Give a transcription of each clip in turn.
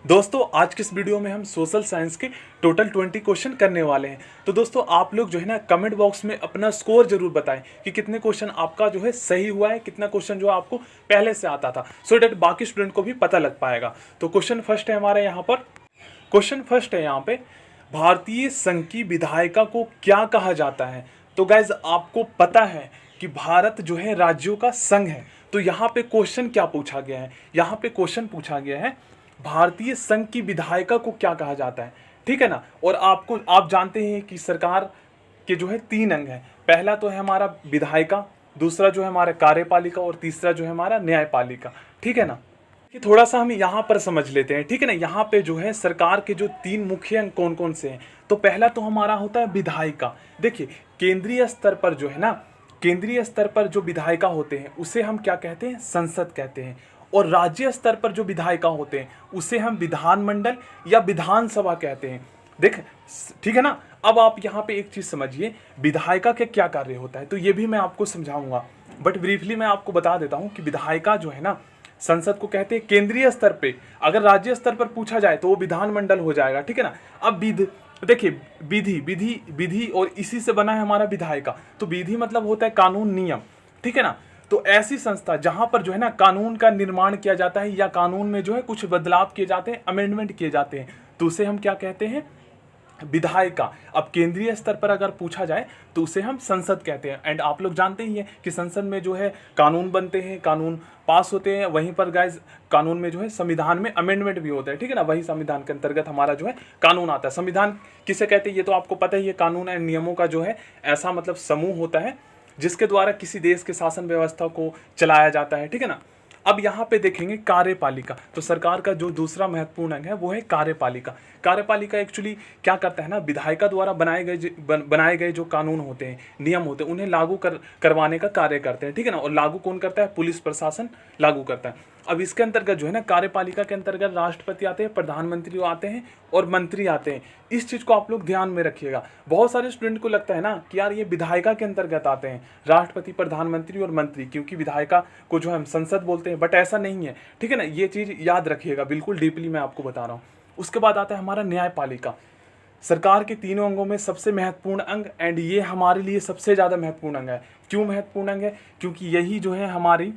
दोस्तों आज के इस वीडियो में हम सोशल साइंस के टोटल 20 क्वेश्चन करने वाले हैं। तो दोस्तों आप लोग जो है ना कमेंट बॉक्स में अपना स्कोर जरूर बताएं कि कितने क्वेश्चन आपका जो है सही हुआ है, कितना क्वेश्चन जो आपको पहले से आता था, सो डैट बाकी स्टूडेंट को भी पता लग पाएगा। तो क्वेश्चन फर्स्ट है हमारे यहाँ पर, क्वेश्चन फर्स्ट है यहाँ पे, भारतीय संघ की विधायिका को क्या कहा जाता है। तो गाइज आपको पता है कि भारत जो है राज्यों का संघ है। तो यहाँ पे क्वेश्चन क्या पूछा गया है, यहाँ पे क्वेश्चन पूछा गया है भारतीय संघ की विधायिका को क्या कहा जाता है, ठीक है ना। और आप जानते हैं कि सरकार के जो है 3 अंग हैं। पहला तो है हमारा विधायिका, दूसरा जो है हमारा कार्यपालिका और तीसरा जो है हमारा न्यायपालिका, ठीक है ना। कि थोड़ा सा हम यहाँ पर समझ लेते हैं, ठीक है ना। यहाँ पे जो है सरकार के जो 3 मुख्य अंग कौन कौन से हैं। तो पहला तो हमारा होता है विधायिका। देखिए केंद्रीय स्तर पर जो है ना, केंद्रीय स्तर पर जो विधायिका होते हैं उसे हम क्या कहते हैं, संसद कहते हैं। और राज्य स्तर पर जो विधायिका होते हैं उसे हम विधानमंडल या विधानसभा कहते हैं। देख ठीक है ना। अब आप यहाँ पे एक चीज समझिए, विधायिका के क्या कार्य होता है, तो ये भी मैं आपको समझाऊंगा, बट ब्रीफली मैं आपको बता देता हूँ कि विधायिका जो है ना संसद को कहते हैं केंद्रीय स्तर पे। अगर राज्य स्तर पर पूछा जाए तो वो विधानमंडल हो जाएगा, ठीक है ना। अब देखिए विधि विधि विधि और इसी से बना है हमारा विधायिका। तो विधि मतलब होता है कानून नियम, ठीक है ना। तो ऐसी संस्था जहां पर जो है ना कानून का निर्माण किया जाता है या कानून में जो है कुछ बदलाव किए जाते हैं, अमेंडमेंट किए जाते हैं, तो उसे हम क्या कहते हैं, विधायिका। अब केंद्रीय स्तर पर अगर पूछा जाए तो उसे हम संसद कहते हैं। एंड आप लोग जानते ही हैं कि संसद में जो है कानून बनते हैं, कानून पास होते हैं। वहीं पर गाइज कानून में जो है संविधान में अमेंडमेंट भी होता है, ठीक है ना। वही संविधान के अंतर्गत हमारा जो है कानून आता है। संविधान किसे कहते हैं ये तो आपको पता ही है। कानून एंड नियमों का जो है ऐसा मतलब समूह होता है जिसके द्वारा किसी देश के शासन व्यवस्था को चलाया जाता है, ठीक है ना। अब यहाँ पे देखेंगे कार्यपालिका। तो सरकार का जो दूसरा महत्वपूर्ण अंग है वो है कार्यपालिका। कार्यपालिका एक्चुअली क्या करता है ना, विधायिका द्वारा बनाए गए जो कानून होते हैं, नियम होते हैं, उन्हें लागू करवाने का कार्य करते हैं, ठीक है ना। और लागू कौन करता है, पुलिस प्रशासन लागू करता है। अब इसके अंतर्गत जो है ना कार्यपालिका के अंतर्गत राष्ट्रपति आते हैं, प्रधानमंत्री आते हैं और मंत्री आते हैं। इस चीज को आप लोग ध्यान में रखिएगा। बहुत सारे स्टूडेंट को लगता है ना कि यार ये विधायिका के अंतर्गत आते हैं राष्ट्रपति, प्रधानमंत्री और मंत्री, क्योंकि विधायिका को जो हम संसद बोलते हैं, बट ऐसा नहीं है, ठीक है ना। ये चीज याद रखिएगा, बिल्कुल डीपली मैं आपको बता रहा हूँ। उसके बाद आता है हमारा न्यायपालिका। सरकार के 3 अंगों में सबसे महत्वपूर्ण अंग, एंड ये हमारे लिए सबसे ज्यादा महत्वपूर्ण अंग है। क्यों महत्वपूर्ण अंग है, क्योंकि यही जो है हमारे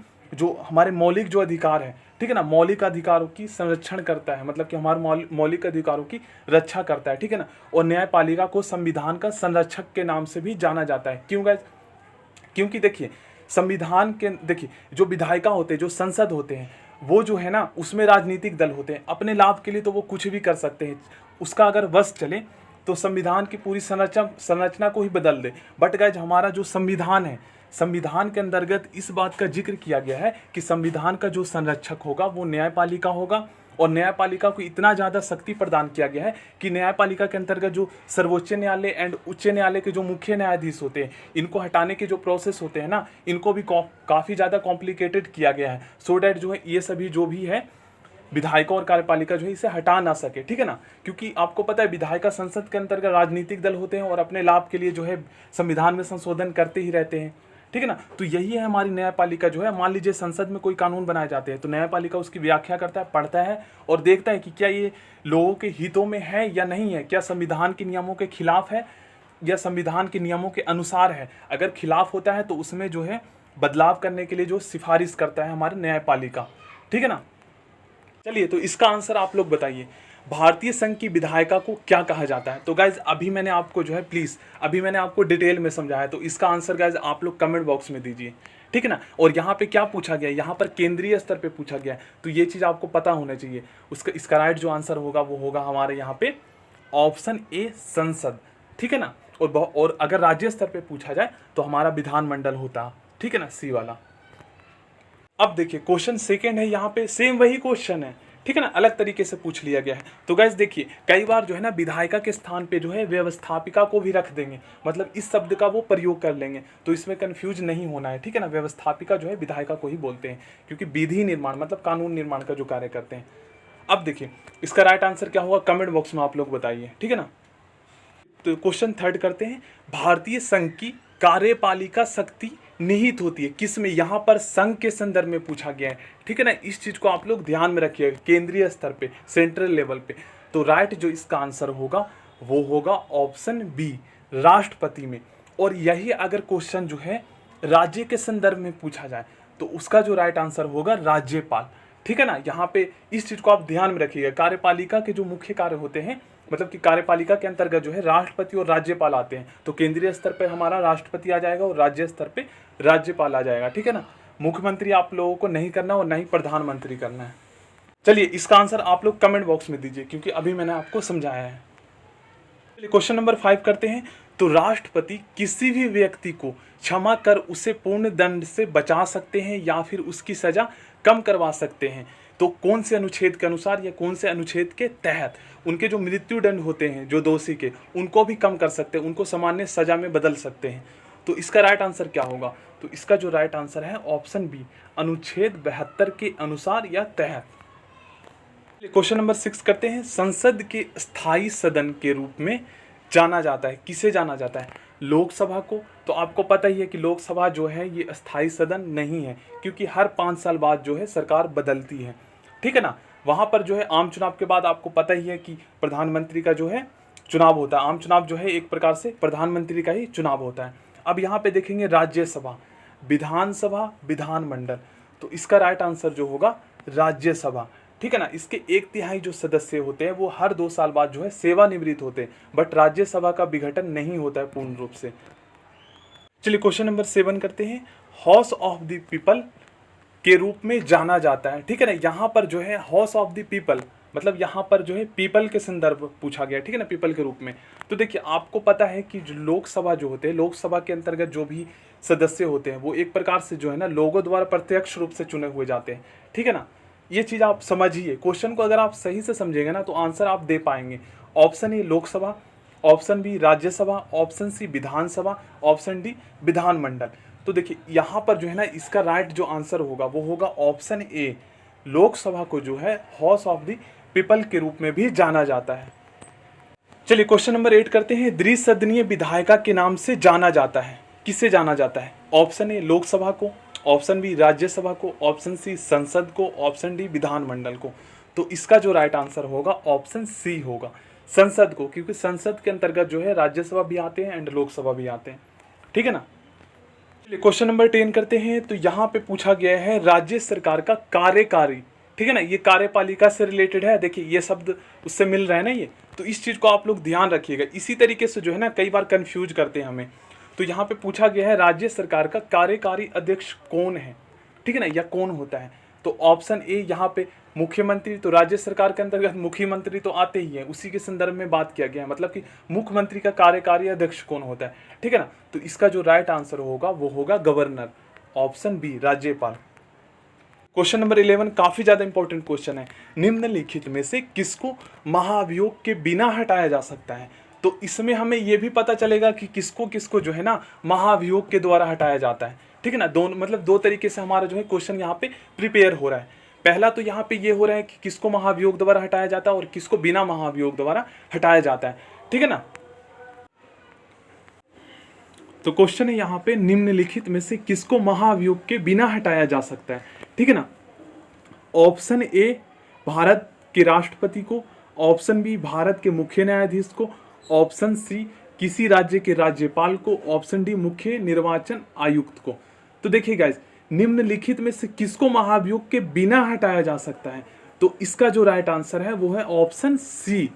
मौलिक जो अधिकार है, ठीक है ना, मौलिक अधिकारों की संरक्षण करता है, मतलब कि हमारे मौलिक अधिकारों की रक्षा करता है, ठीक है ना। और न्यायपालिका को संविधान का संरक्षक के नाम से भी जाना जाता है। क्यों गाइस, क्योंकि देखिए संविधान के, देखिए जो विधायिका होते हैं, जो संसद होते हैं, वो जो है ना उसमें राजनीतिक दल होते हैं। अपने लाभ के लिए तो वो कुछ भी कर सकते हैं, उसका अगर वश चले तो संविधान की पूरी संरचना को ही बदल दे। बट गाइस हमारा जो संविधान है, संविधान के अंतर्गत इस बात का जिक्र किया गया है कि संविधान का जो संरक्षक होगा वो न्यायपालिका होगा। और न्यायपालिका को इतना ज़्यादा शक्ति प्रदान किया गया है कि न्यायपालिका के अंतर्गत जो सर्वोच्च न्यायालय एंड उच्च न्यायालय के जो मुख्य न्यायाधीश होते हैं, इनको हटाने के जो प्रोसेस होते हैं ना, इनको भी काफ़ी ज़्यादा कॉम्प्लिकेटेड किया गया है, सो डैट जो है ये सभी जो भी है विधायिका और कार्यपालिका जो है इसे हटा ना सके, ठीक है ना। क्योंकि आपको पता है विधायिका संसद के अंतर्गत राजनीतिक दल होते हैं और अपने लाभ के लिए जो है संविधान में संशोधन करते ही रहते हैं, ठीक है ना। तो यही है हमारी न्यायपालिका जो है। मान लीजिए संसद में कोई कानून बनाए जाते हैं तो न्यायपालिका उसकी व्याख्या करता है, पढ़ता है और देखता है कि क्या ये लोगों के हितों में है या नहीं है, क्या संविधान के नियमों के खिलाफ है या संविधान के नियमों के अनुसार है। अगर खिलाफ होता है तो उसमें जो है बदलाव करने के लिए जो सिफारिश करता है हमारी न्यायपालिका, ठीक है ना। चलिए तो इसका आंसर आप लोग बताइए, भारतीय संघ की विधायिका को क्या कहा जाता है। तो गाइज अभी मैंने आपको जो है प्लीज अभी मैंने आपको डिटेल में समझाया, तो इसका आंसर गाइज आप लोग कमेंट बॉक्स में दीजिए, ठीक है ना। और यहाँ पे क्या पूछा गया, यहाँ पर केंद्रीय स्तर पे पूछा गया है, तो ये चीज आपको पता होना चाहिए। इसका राइट जो आंसर होगा वो होगा हमारे यहाँ पे ऑप्शन ए संसद, ठीक है ना। और अगर राज्य स्तर पे पूछा जाए तो हमारा विधानमंडल होता, ठीक है ना, सी वाला। अब देखिए क्वेश्चन सेकंड है, यहाँ पे सेम वही क्वेश्चन है, ठीक है ना, अलग तरीके से पूछ लिया गया है। तो गाइस देखिए कई बार जो है ना विधायिका के स्थान पे जो है व्यवस्थापिका को भी रख देंगे, मतलब इस शब्द का वो प्रयोग कर लेंगे, तो इसमें कंफ्यूज नहीं होना है, ठीक है ना। व्यवस्थापिका जो है विधायिका को ही बोलते हैं, क्योंकि विधि निर्माण मतलब कानून निर्माण का जो कार्य करते हैं। अब देखिए इसका राइट आंसर क्या होगा, कमेंट बॉक्स में आप लोग बताइए, ठीक है ना। तो क्वेश्चन थर्ड करते हैं, भारतीय संघ की कार्यपालिका शक्ति निहित होती है किस में, यहाँ पर संघ के संदर्भ में पूछा गया है, ठीक है ना। इस चीज़ को आप लोग ध्यान में रखिएगा, केंद्रीय स्तर पे, सेंट्रल लेवल पे। तो राइट जो इसका आंसर होगा वो होगा ऑप्शन बी, राष्ट्रपति में। और यही अगर क्वेश्चन जो है राज्य के संदर्भ में पूछा जाए तो उसका जो राइट आंसर होगा राज्यपाल, ठीक है ना। यहाँ पे इस चीज़ को आप ध्यान में रखिएगा। कार्यपालिका के जो मुख्य कार्य होते हैं, मतलब कि कार्यपालिका के अंतर्गत जो है राष्ट्रपति और राज्यपाल आते हैं। तो केंद्रीय स्तर पर हमारा राष्ट्रपति आ जाएगा और राज्य स्तर पे राज्यपाल आ जाएगा, ठीक है ना। मुख्यमंत्री आप लोगों को नहीं करना और ना ही प्रधानमंत्री करना है। चलिए इसका आंसर आप लोग कमेंट बॉक्स में दीजिए, क्योंकि अभी मैंने आपको समझाया है। चलिए क्वेश्चन नंबर 5 करते हैं। तो राष्ट्रपति किसी भी व्यक्ति को क्षमा कर उसे पूर्ण दंड से बचा सकते हैं या फिर उसकी सजा कम करवा सकते हैं। तो कौन से अनुच्छेद के अनुसार या कौन से अनुच्छेद के तहत उनके जो मृत्यु दंड होते हैं जो दोषी के, उनको भी कम कर सकते हैं, उनको सामान्य सजा में बदल सकते हैं। तो इसका राइट आंसर क्या होगा? तो इसका जो राइट आंसर है ऑप्शन बी, अनुच्छेद 72 के अनुसार या तहत। क्वेश्चन नंबर 6 करते हैं। संसद के स्थायी सदन के रूप में जाना जाता है, किसे जाना जाता है? लोकसभा को। तो आपको पता ही है कि लोकसभा जो है ये स्थायी सदन नहीं है, क्योंकि हर 5 साल बाद जो है सरकार बदलती है, ठीक है ना। वहाँ पर जो है आम चुनाव के बाद आपको पता ही है कि प्रधानमंत्री का जो है चुनाव होता है। आम चुनाव जो है एक प्रकार से प्रधानमंत्री का ही चुनाव होता है। अब यहाँ पे देखेंगे राज्यसभा, विधानसभा, विधानमंडल। तो इसका राइट आंसर जो होगा राज्यसभा, ठीक है ना। इसके 1/3 जो सदस्य होते हैं वो हर 2 साल बाद जो है सेवानिवृत्त होते हैं, बट राज्यसभा का विघटन नहीं होता है पूर्ण रूप से। चलिए क्वेश्चन नंबर 7 करते हैं। हाउस ऑफ द पीपल के रूप में जाना जाता है, ठीक है ना। यहाँ पर जो है हाउस ऑफ द पीपल, मतलब यहाँ पर जो है पीपल के संदर्भ पूछा गया, ठीक है ना, पीपल के रूप में। तो देखिए आपको पता है कि जो लोकसभा जो होते हैं, लोकसभा के अंतर्गत जो भी सदस्य होते हैं वो एक प्रकार से जो है ना लोगों द्वारा प्रत्यक्ष रूप से चुने हुए जाते हैं, ठीक है ना। ये चीज़ आप समझिए, क्वेश्चन को अगर आप सही से समझेंगे ना तो आंसर आप दे पाएंगे। Option A Lok Sabha, option B Rajya Sabha, option C Vidhan Sabha, option D Vidhan Mandal. तो देखिए यहाँ पर जो है ना इसका राइट जो आंसर होगा वो होगा ऑप्शन ए, लोकसभा को जो है हाउस ऑफ द पीपल के रूप में भी जाना जाता है। चलिए क्वेश्चन नंबर 8 करते हैं। द्विसदनीय विधायिका के नाम से जाना जाता है, किससे जाना जाता है? ऑप्शन ए लोकसभा को, ऑप्शन बी राज्यसभा को, ऑप्शन सी संसद को, ऑप्शन डी विधानमंडल को। तो इसका जो राइट आंसर होगा ऑप्शन सी होगा, संसद को, क्योंकि संसद के अंतर्गत जो है राज्यसभा भी आते हैं एंड लोकसभा भी आते हैं, ठीक है ना। चलिए क्वेश्चन नंबर 10 करते हैं। तो यहाँ पे पूछा गया है राज्य सरकार का कार्यकारी, ठीक है ना, ये कार्यपालिका से रिलेटेड है। देखिए ये शब्द उससे मिल रहा है ना ये, तो इस चीज़ को आप लोग ध्यान रखिएगा। इसी तरीके से जो है ना कई बार कंफ्यूज करते हैं हमें। तो यहाँ पे पूछा गया है राज्य सरकार का कार्यकारी अध्यक्ष कौन है, ठीक है ना, या कौन होता है? तो ऑप्शन ए यहाँ पे मुख्यमंत्री। तो राज्य सरकार के अंतर्गत मुख्यमंत्री तो आते ही है, उसी के संदर्भ में बात किया गया है, मतलब कि मुख्यमंत्री का कार्यकारी अध्यक्ष कौन होता है, ठीक है ना। तो इसका जो राइट आंसर होगा वो होगा गवर्नर, ऑप्शन बी राज्यपाल। क्वेश्चन नंबर 11 काफी ज्यादा इंपॉर्टेंट क्वेश्चन है। निम्नलिखित में से किसको महाभियोग के बिना हटाया जा सकता है? तो इसमें हमें यह भी पता चलेगा कि किसको किसको जो है ना महाभियोग के द्वारा हटाया जाता है, ठीक है ना। दो तरीके से हमारा जो है क्वेश्चन यहाँ पे प्रिपेयर हो रहा है। पहला तो यहाँ पे ये हो रहा है कि किसको महाभियोग द्वारा हटाया जाता है और किसको बिना महाभियोग द्वारा हटाया जाता है, ठीक है ना। तो क्वेश्चन है यहाँ पे निम्नलिखित में से किसको महाभियोग के बिना हटाया जा सकता है, ठीक है ना। ऑप्शन ए भारत के राष्ट्रपति को, ऑप्शन बी भारत के मुख्य न्यायाधीश को, ऑप्शन सी किसी राज्य के राज्यपाल को, ऑप्शन डी मुख्य निर्वाचन आयुक्त को। तो देखिए गाइस, निम्नलिखित में से किसको महाभियोग के बिना हटाया जा सकता है? तो इसका जो राइट आंसर है वो है ऑप्शन सी,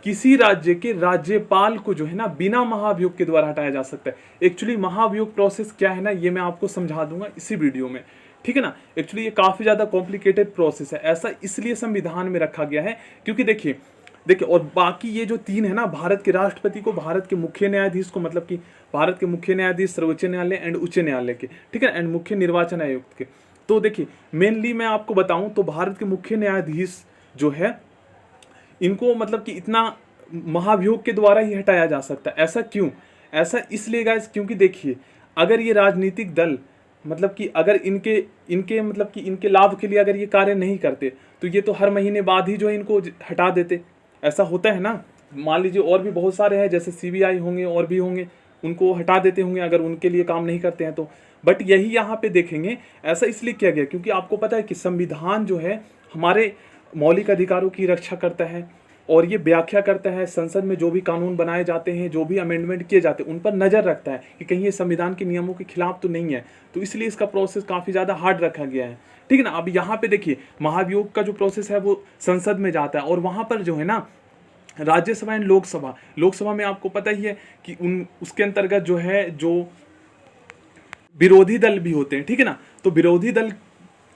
किसी राज्य के राज्यपाल को जो है ना बिना महाभियोग के द्वारा हटाया जा सकता है। एक्चुअली महाभियोग प्रोसेस क्या है ना ये मैं आपको समझा दूंगा इसी वीडियो में, ठीक है ना। एक्चुअली ये काफी ज्यादा कॉम्प्लिकेटेड प्रोसेस है, ऐसा इसलिए संविधान में रखा गया है क्योंकि देखिए और बाकी ये जो 3 है ना, भारत के राष्ट्रपति को, भारत के मुख्य न्यायाधीश को, मतलब कि भारत के मुख्य न्यायाधीश सर्वोच्च न्यायालय एंड उच्च न्यायालय के, ठीक है, एंड मुख्य निर्वाचन आयुक्त के। तो देखिए मेनली मैं आपको बताऊं तो भारत के मुख्य न्यायाधीश जो है इनको मतलब कि इतना महाभियोग के द्वारा ही हटाया जा सकता है। ऐसा क्यों? ऐसा इसलिए गाइस क्योंकि देखिए अगर ये राजनीतिक दल मतलब कि अगर इनके मतलब कि इनके लाभ के लिए अगर ये कार्य नहीं करते तो ये तो हर महीने बाद ही जो है इनको हटा देते। ऐसा होता है ना, मान लीजिए और भी बहुत सारे हैं जैसे CBI होंगे और भी होंगे, उनको हटा देते होंगे अगर उनके लिए काम नहीं करते हैं तो। बट यही यहाँ पे देखेंगे, ऐसा इसलिए किया गया क्योंकि आपको पता है कि संविधान जो है हमारे मौलिक अधिकारों की रक्षा करता है और ये व्याख्या करता है, संसद में जो भी कानून बनाए जाते हैं, जो भी अमेंडमेंट किए जाते हैं, उन पर नज़र रखता है कि कहीं ये संविधान के नियमों के खिलाफ तो नहीं है। तो इसलिए इसका प्रोसेस काफ़ी ज़्यादा हार्ड रखा गया है, ठीक है ना। अब यहाँ पे देखिए महाभियोग का जो प्रोसेस है वो संसद में जाता है और वहाँ पर जो है ना राज्यसभा एंड लोकसभा में आपको पता ही है कि उसके अंतर्गत जो है जो विरोधी दल भी होते हैं, ठीक है ना। तो विरोधी दल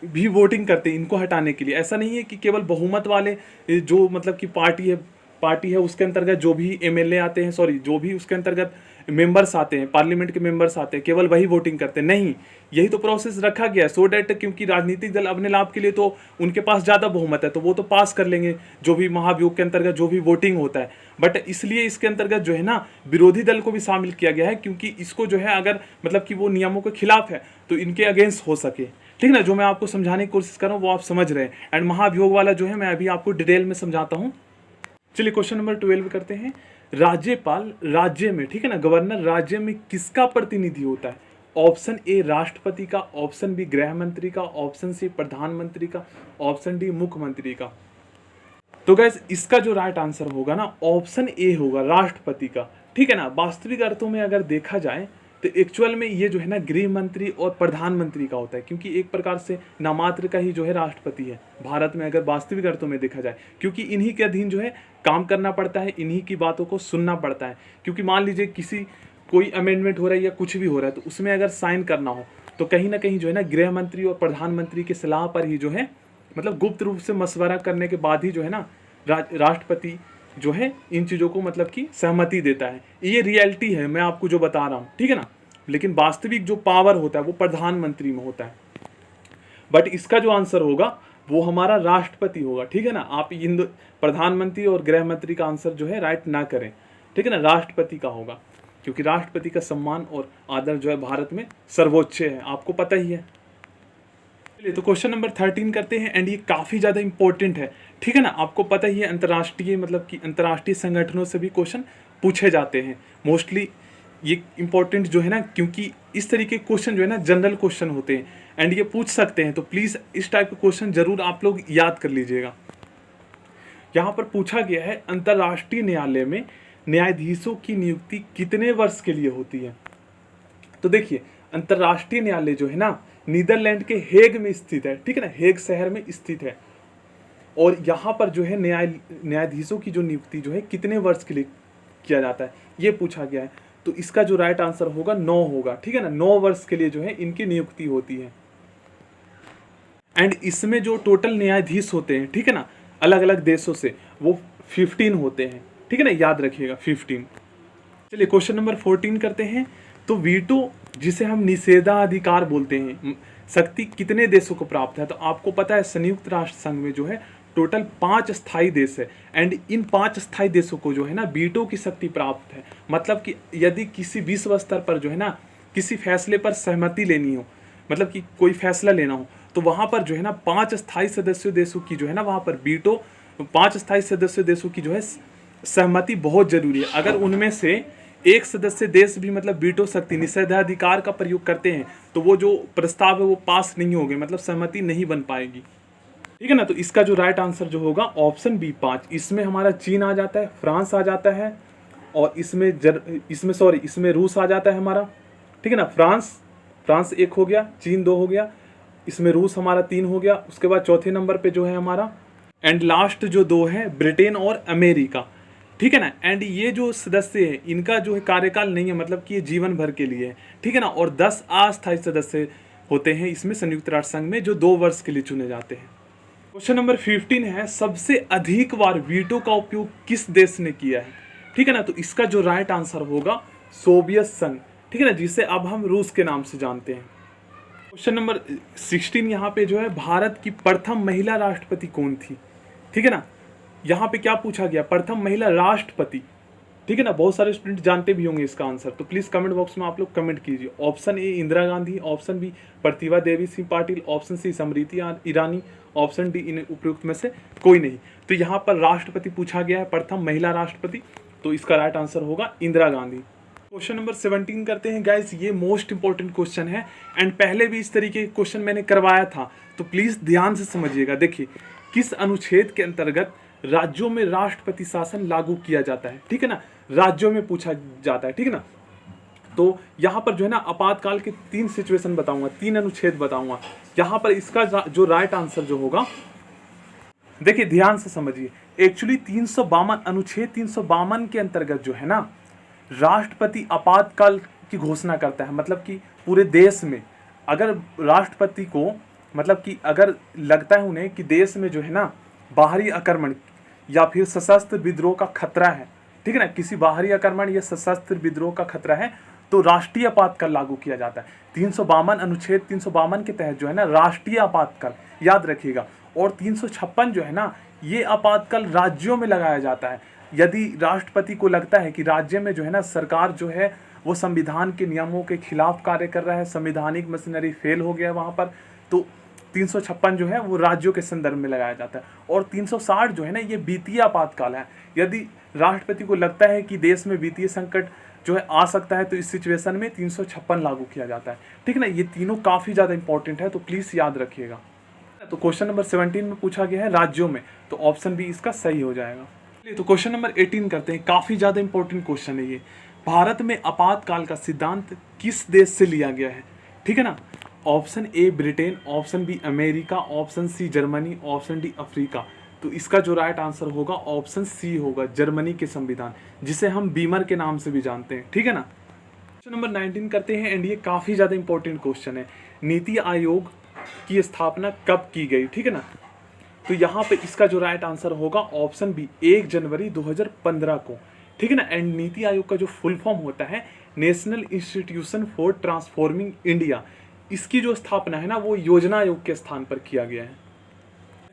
भी वोटिंग करते हैं इनको हटाने के लिए। ऐसा नहीं है कि केवल बहुमत वाले जो मतलब कि पार्टी है उसके अंतर्गत जो भी एमएलए आते हैं, सॉरी जो भी उसके अंतर्गत मेंबर्स आते हैं, पार्लियामेंट के मेंबर्स आते हैं, केवल वही वोटिंग करते हैं, नहीं। यही तो प्रोसेस रखा गया है सो डैट, क्योंकि राजनीतिक दल अपने लाभ के लिए तो उनके पास ज़्यादा बहुमत है तो वो तो पास कर लेंगे जो भी महाभियोग के अंतर्गत जो भी वोटिंग होता है। बट इसलिए इसके अंतर्गत जो है ना विरोधी दल को भी शामिल किया गया है क्योंकि इसको जो है अगर मतलब कि वो नियमों के खिलाफ है तो इनके अगेंस्ट हो सके, ठीक है ना। जो मैं आपको समझाने की कोशिश कर रहा हूँ वो आप समझ रहे हैं। एंड महाभियोग वाला जो है मैं अभी आपको डिटेल में समझाता हूँ। चलिए क्वेश्चन नंबर 12 करते हैं। राज्यपाल राज्य में, ठीक है ना, गवर्नर राज्य में किसका प्रतिनिधि होता है? ऑप्शन ए राष्ट्रपति का, ऑप्शन बी गृह मंत्री का, ऑप्शन सी प्रधानमंत्री का, ऑप्शन डी मुख्यमंत्री का। तो गैस इसका जो राइट आंसर होगा ना ऑप्शन ए होगा, राष्ट्रपति का, ठीक है ना। वास्तविक अर्थों में अगर देखा जाए तो एक्चुअल में ये जो है ना गृह मंत्री और प्रधानमंत्री का होता है क्योंकि एक प्रकार से नामात्र का ही जो है राष्ट्रपति है भारत में, अगर वास्तविक अर्थों में देखा जाए, क्योंकि इन्हीं के अधीन जो है काम करना पड़ता है, इन्हीं की बातों को सुनना पड़ता है। क्योंकि मान लीजिए कोई अमेंडमेंट हो रहा है या कुछ भी हो रहा है तो उसमें अगर साइन करना हो तो कहीं ना कहीं जो है ना गृह मंत्री और प्रधानमंत्री की सलाह पर ही जो है मतलब गुप्त रूप से मशवरा करने के बाद ही जो है ना राष्ट्रपति जो है इन चीज़ों को मतलब कि सहमति देता है। ये रियलिटी है मैं आपको जो बता रहा हूँ, ठीक है ना। लेकिन वास्तविक जो पावर होता है वो प्रधानमंत्री में होता है। बट इसका जो आंसर होगा वो हमारा राष्ट्रपति होगा, ठीक है ना। आप इन प्रधानमंत्री और गृह मंत्री का आंसर जो है राइट ना करें, ठीक है ना, राष्ट्रपति का होगा क्योंकि राष्ट्रपति का सम्मान और आदर जो है भारत में सर्वोच्च है, आपको पता ही है। तो क्वेश्चन नंबर 13 करते हैं एंड ये काफ़ी ज़्यादा इंपॉर्टेंट है, ठीक है ना। आपको पता ही है अंतर्राष्ट्रीय मतलब कि अंतर्राष्ट्रीय संगठनों से भी क्वेश्चन पूछे जाते हैं मोस्टली। ये इंपॉर्टेंट जो है ना क्योंकि इस तरीके के क्वेश्चन जो है ना जनरल क्वेश्चन होते हैं एंड ये पूछ सकते हैं, तो प्लीज़ इस टाइप के क्वेश्चन जरूर आप लोग याद कर लीजिएगा। यहाँ पर पूछा गया है अंतर्राष्ट्रीय न्यायालय में न्यायाधीशों की नियुक्ति कितने वर्ष के लिए होती है? तो देखिए अंतर्राष्ट्रीय न्यायालय जो है ना नीदरलैंड के हेग में स्थित है, ठीक है ना, हेग शहर में स्थित है। और यहाँ पर जो है न्यायाधीशों की जो नियुक्ति जो है कितने वर्ष के लिए किया जाता है ये पूछा गया है। तो इसका जो राइट आंसर होगा 9 होगा, ठीक है ना। 9 वर्ष के लिए जो है इनकी नियुक्ति होती है। एंड इसमें जो टोटल न्यायाधीश होते हैं, ठीक है ना, अलग अलग देशों से वो 15 होते हैं, ठीक है ना, याद रखिएगा 15। चलिए क्वेश्चन नंबर 14 करते हैं। तो वीटो जिसे हम निषेधाधिकार बोलते हैं शक्ति कितने देशों को प्राप्त है? तो आपको पता है संयुक्त राष्ट्र संघ में जो है टोटल 5 स्थायी देश है एंड इन 5 स्थायी देशों को जो है ना वीटो की शक्ति प्राप्त है। मतलब कि यदि किसी विश्व स्तर पर जो है ना किसी फैसले पर सहमति लेनी हो, मतलब कि कोई फैसला लेना हो, तो वहाँ पर जो है ना 5 स्थायी सदस्य देशों की जो है ना वहाँ पर वीटो 5 स्थायी सदस्य देशों की जो है सहमति बहुत जरूरी है। अगर उनमें से एक सदस्य देश भी मतलब वीटो शक्ति निषेधाधिकार का प्रयोग करते हैं तो वो जो प्रस्ताव है वो पास नहीं होंगे, मतलब सहमति नहीं बन पाएगी, ठीक है ना। तो इसका जो राइट आंसर जो होगा ऑप्शन बी 5। इसमें हमारा चीन आ जाता है, फ्रांस आ जाता है और इसमें रूस आ जाता है हमारा, ठीक है ना। फ्रांस 1 हो गया, चीन 2 हो गया, इसमें रूस हमारा 3 हो गया। उसके बाद चौथे नंबर पे जो है हमारा एंड लास्ट जो 2 है ब्रिटेन और अमेरिका, ठीक है ना। एंड ये जो सदस्य है इनका जो है कार्यकाल नहीं है, मतलब कि ये जीवन भर के लिए है, ठीक है ना। और 10 अस्थायी सदस्य होते हैं इसमें संयुक्त राष्ट्र संघ में जो 2 वर्ष के लिए चुने जाते हैं। क्वेश्चन नंबर 15 है सबसे अधिक बार वीटो का उपयोग किस देश ने किया है? ठीक है ना। तो इसका जो राइट आंसर होगा सोवियत संघ, ठीक है ना, जिसे अब हम रूस के नाम से जानते हैं। क्वेश्चन नंबर 16 यहाँ पे जो है भारत की प्रथम महिला राष्ट्रपति कौन थी? ठीक है ना, यहाँ पे क्या पूछा गया, प्रथम महिला राष्ट्रपति, ठीक है ना। बहुत सारे स्टूडेंट जानते भी होंगे इसका आंसर, तो प्लीज़ कमेंट बॉक्स में आप लोग कमेंट कीजिए। Option A Indira Gandhi, option B Pratibha Devi Singh Patil, option C Smriti Irani, option D इन उपयुक्त में से कोई नहीं। तो यहाँ पर राष्ट्रपति पूछा गया है, प्रथम महिला राष्ट्रपति, तो इसका राइट आंसर होगा इंदिरा गांधी। क्वेश्चन नंबर 17 करते हैं गाइस। ये मोस्ट इंपॉर्टेंट क्वेश्चन है एंड पहले भी इस तरीके के क्वेश्चन मैंने करवाया था, तो प्लीज ध्यान से समझिएगा। देखिए, किस अनुच्छेद के अंतर्गत राज्यों में राष्ट्रपति शासन लागू किया जाता है, ठीक है ना, राज्यों में पूछा जाता है, ठीक है ना। तो यहाँ पर जो है ना आपातकाल के 3 सिचुएशन बताऊंगा, 3 अनुच्छेद बताऊंगा। यहाँ पर इसका जो राइट आंसर जो होगा, देखिए ध्यान से समझिए। एक्चुअली 352 अनुच्छेद 352 के अंतर्गत जो है ना राष्ट्रपति आपातकाल की घोषणा करता है। मतलब कि पूरे देश में अगर राष्ट्रपति को, मतलब कि अगर लगता है उन्हें कि देश में जो है ना बाहरी आक्रमण या फिर सशस्त्र विद्रोह का खतरा है, ठीक है ना, किसी बाहरी आक्रमण या सशस्त्र विद्रोह का खतरा है, तो राष्ट्रीय आपातकाल लागू किया जाता है। 352 अनुच्छेद 352 के तहत जो है ना राष्ट्रीय आपातकाल, याद रखिएगा। और 356 जो है ना ये आपातकाल राज्यों में लगाया जाता है। यदि राष्ट्रपति को लगता है कि राज्य में जो है ना सरकार जो है वो संविधान के नियमों के खिलाफ कार्य कर रहा है, संवैधानिक मशीनरी फेल हो गया वहाँ पर, तो 356 जो है वो राज्यों के संदर्भ में लगाया जाता है। और 360 जो है ना ये वित्तीय आपातकाल है। यदि राष्ट्रपति को लगता है कि देश में वित्तीय संकट जो है आ सकता है, तो इस सिचुएशन में 356 लागू किया जाता है, ठीक है ना। ये तीनों काफ़ी ज़्यादा इंपॉर्टेंट है, तो प्लीज़ याद रखिएगा। तो क्वेश्चन नंबर 17 में पूछा गया है राज्यों में, तो ऑप्शन बी इसका सही हो जाएगा। चलिए तो क्वेश्चन नंबर 18 करते हैं। काफ़ी ज़्यादा इंपॉर्टेंट क्वेश्चन है ये। भारत में आपातकाल का सिद्धांत किस देश से लिया गया है, ठीक है ना। Option A Britain, option B America, option C Germany, option D Africa. तो इसका जो राइट आंसर होगा ऑप्शन सी होगा, जर्मनी के संविधान, जिसे हम बीमर के नाम से भी जानते हैं, ठीक है ना। क्वेश्चन नंबर 19 करते हैं एंड ये काफ़ी ज़्यादा इंपॉर्टेंट क्वेश्चन है। नीति आयोग की स्थापना कब की गई, ठीक है ना। तो यहाँ पे इसका जो राइट आंसर होगा ऑप्शन बी 1 जनवरी 2015 को, ठीक है ना। एंड नीति आयोग का जो फुल फॉर्म होता है national institution for transforming India. इसकी जो स्थापना है ना वो योजना आयोग के स्थान पर किया गया है।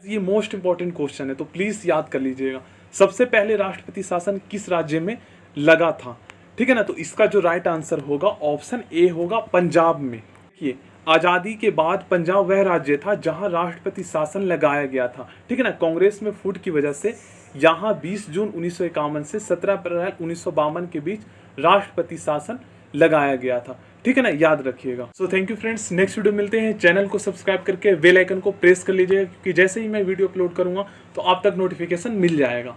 ये मोस्ट इंपॉर्टेंट क्वेश्चन है, तो प्लीज़ याद कर लीजिएगा। सबसे पहले राष्ट्रपति शासन किस राज्य में लगा था, ठीक है ना। तो इसका जो राइट आंसर होगा ऑप्शन ए होगा, पंजाब में। देखिए, आज़ादी के बाद पंजाब वह राज्य था जहां राष्ट्रपति शासन लगाया गया था, ठीक है ना। कांग्रेस में फूट की वजह से यहाँ 20 जून 1951 से 17 अप्रैल 1952 के बीच राष्ट्रपति शासन लगाया गया था, ठीक है ना, याद रखिएगा। So thank you friends, next video मिलते हैं। चैनल को सब्सक्राइब करके बेल आइकन को प्रेस कर लीजिएगा, क्योंकि जैसे ही मैं वीडियो अपलोड करूंगा तो आप तक नोटिफिकेशन मिल जाएगा।